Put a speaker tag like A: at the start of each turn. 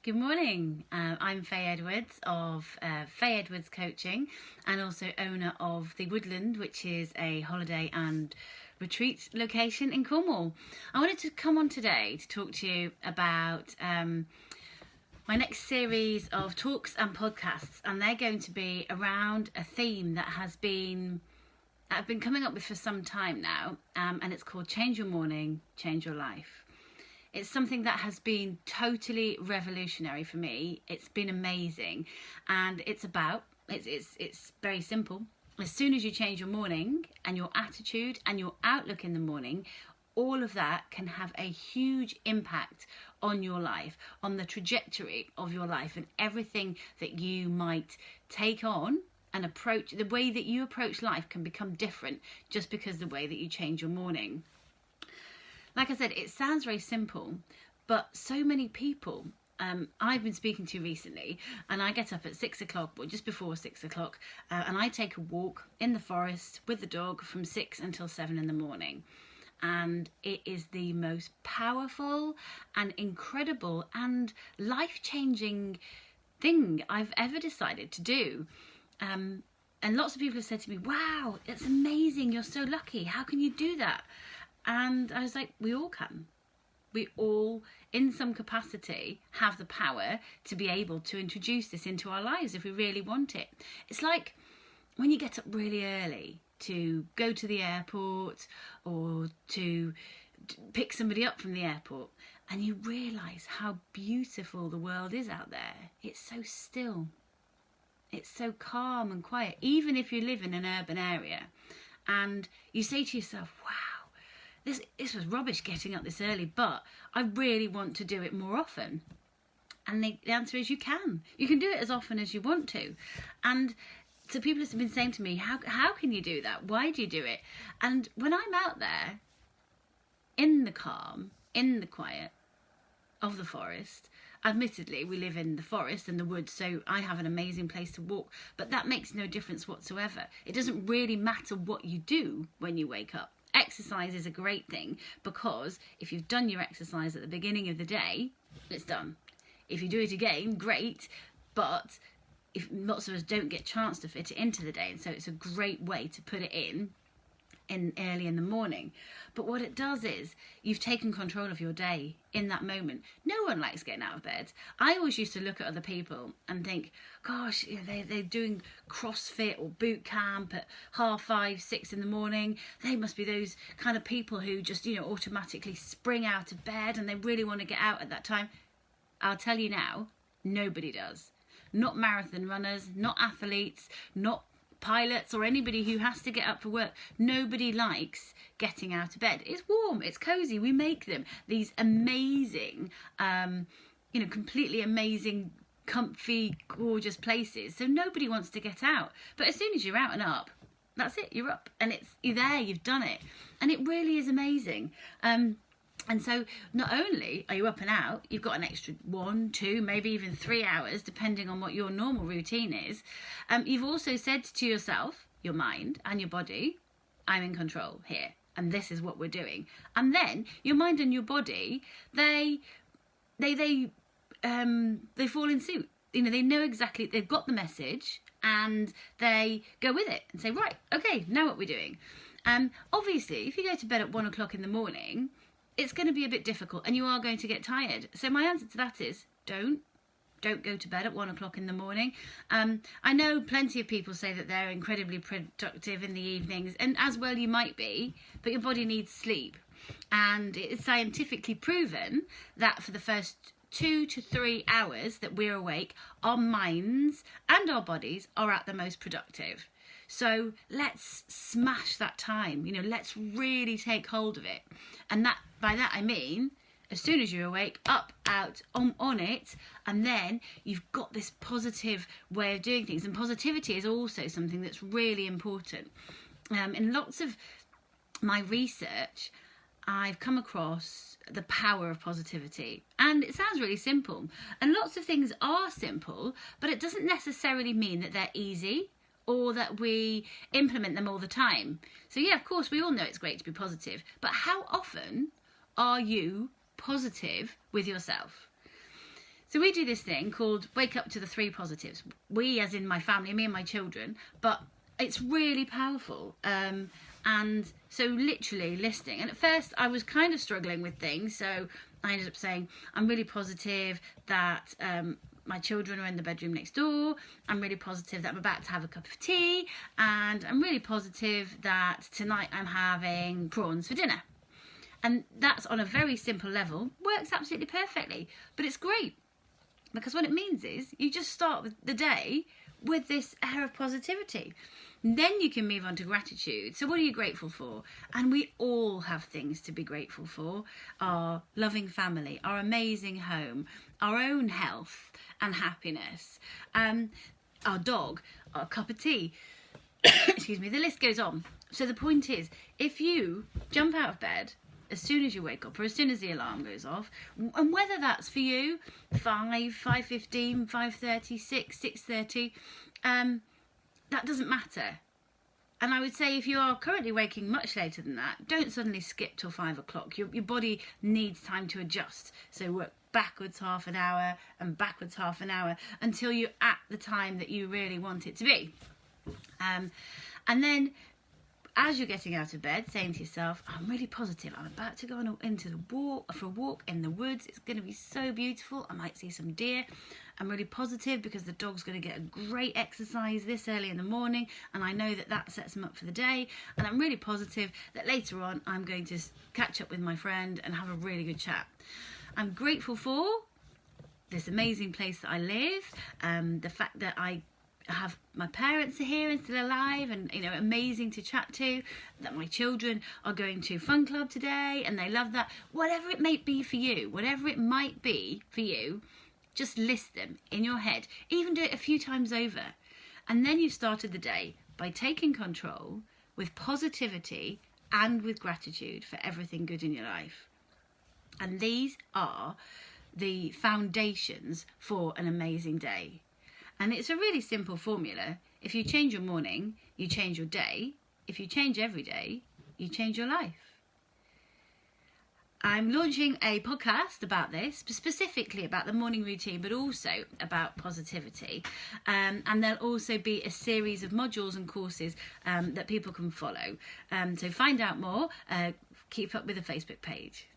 A: Good morning. I'm Faye Edwardes of Faye Edwardes Coaching and also owner of The Woodland, which is a holiday and retreat location in Cornwall. I wanted to come on today to talk to you about my next series of talks and podcasts, and they're going to be around a theme that I've been coming up with for some time now, and it's called Change Your Morning, Change Your Life. It's something that has been totally revolutionary for me. It's been amazing, and it's very simple. As soon as you change your morning and your attitude and your outlook in the morning, all of that can have a huge impact on your life, on the trajectory of your life, and everything that you might take on and approach. The way that you approach life can become different just because the way that you change your morning. Like I said, it sounds very simple, but so many people I've been speaking to recently, and I get up at 6 o'clock, or just before 6 o'clock, and I take a walk in the forest with the dog from 6 until 7 in the morning. And it is the most powerful and incredible and life-changing thing I've ever decided to do. And lots of people have said to me, wow, it's amazing, you're so lucky, how can you do that? And I was like, we all can. We all, in some capacity, have the power to be able to introduce this into our lives if we really want it. It's like when you get up really early to go to the airport or to pick somebody up from the airport, and you realise how beautiful the world is out there. It's so still. It's so calm and quiet, even if you live in an urban area. And you say to yourself, wow, this was rubbish getting up this early, but I really want to do it more often. And the answer is you can. You can do it as often as you want to. And so people have been saying to me, how can you do that? Why do you do it? And when I'm out there in the calm, in the quiet of the forest, admittedly we live in the forest and the woods, so I have an amazing place to walk, but that makes no difference whatsoever. It doesn't really matter what you do when you wake up. Exercise is a great thing, because if you've done your exercise at the beginning of the day, it's done. If you do it again, great, but if lots of us don't get a chance to fit it into the day, and so it's a great way to put it in early in the morning. But what it does is you've taken control of your day in that moment. No one likes getting out of bed. I always used to look at other people and think, gosh, they're doing CrossFit or boot camp at 5:30, 6 in the morning. They must be those kind of people who just automatically spring out of bed and they really want to get out at that time. I'll tell you now, nobody does. Not marathon runners, not athletes, not pilots or anybody who has to get up for work. Nobody likes getting out of bed. It's warm, it's cozy. We make them these amazing, completely amazing, comfy, gorgeous places. So nobody wants to get out. But as soon as you're out and up, that's it, you're up. And you're there, you've done it. And it really is amazing. And so not only are you up and out, you've got an extra 1, 2, maybe even 3 hours, depending on what your normal routine is. You've also said to yourself, your mind and your body, I'm in control here, and this is what we're doing. And then your mind and your body, they fall in suit. They know exactly, they've got the message, and they go with it and say, right, okay, now what we're doing. Obviously, if you go to bed at 1 o'clock in the morning, it's going to be a bit difficult and you are going to get tired. So my answer to that is don't go to bed at 1 o'clock in the morning. I know plenty of people say that they're incredibly productive in the evenings, and as well you might be, but your body needs sleep. And it's scientifically proven that for the first 2 to 3 hours that we're awake, our minds and our bodies are at the most productive. So let's smash that time, let's really take hold of it. And by that I mean, as soon as you're awake, up, out, on it, and then you've got this positive way of doing things. And positivity is also something that's really important. In lots of my research, I've come across the power of positivity. And it sounds really simple. And lots of things are simple, but it doesn't necessarily mean that they're easy or that we implement them all the time. So yeah, of course, we all know it's great to be positive, but how often are you positive with yourself? So we do this thing called Wake Up to the 3 Positives. We, as in my family, me and my children, but it's really powerful. And so literally listing. And at first I was kind of struggling with things. So I ended up saying, I'm really positive that my children are in the bedroom next door. I'm really positive that I'm about to have a cup of tea. And I'm really positive that tonight I'm having prawns for dinner. And that's on a very simple level. Works absolutely perfectly. But it's great. Because what it means is you just start the day with this air of positivity. Then you can move on to gratitude. So what are you grateful for? And we all have things to be grateful for. Our loving family, our amazing home, our own health and happiness, our dog, our cup of tea. Excuse me, the list goes on. So the point is, if you jump out of bed as soon as you wake up or as soon as the alarm goes off, and whether that's for you 5, 5:15, 5:30, 6, 6:30, that doesn't matter. And I would say if you are currently waking much later than that, don't suddenly skip till 5 o'clock. Your body needs time to adjust. So work backwards half an hour and backwards half an hour until you're at the time that you really want it to be. And then as you're getting out of bed, saying to yourself, I'm really positive. I'm about to go on for a walk in the woods. It's going to be so beautiful. I might see some deer. I'm really positive because the dog's going to get a great exercise this early in the morning. And I know that sets him up for the day. And I'm really positive that later on, I'm going to catch up with my friend and have a really good chat. I'm grateful for this amazing place that I live. The fact that I have my parents are here and still alive and, you know, amazing to chat to, that my children are going to fun club today and they love that. Whatever it may be for you, whatever it might be for you, just list them in your head. Even do it a few times over. And then you've started the day by taking control with positivity and with gratitude for everything good in your life. And these are the foundations for an amazing day. And it's a really simple formula. If you change your morning, you change your day. If you change every day, you change your life. I'm launching a podcast about this, specifically about the morning routine, but also about positivity. And there'll also be a series of modules and courses that people can follow. So find out more, keep up with the Facebook page.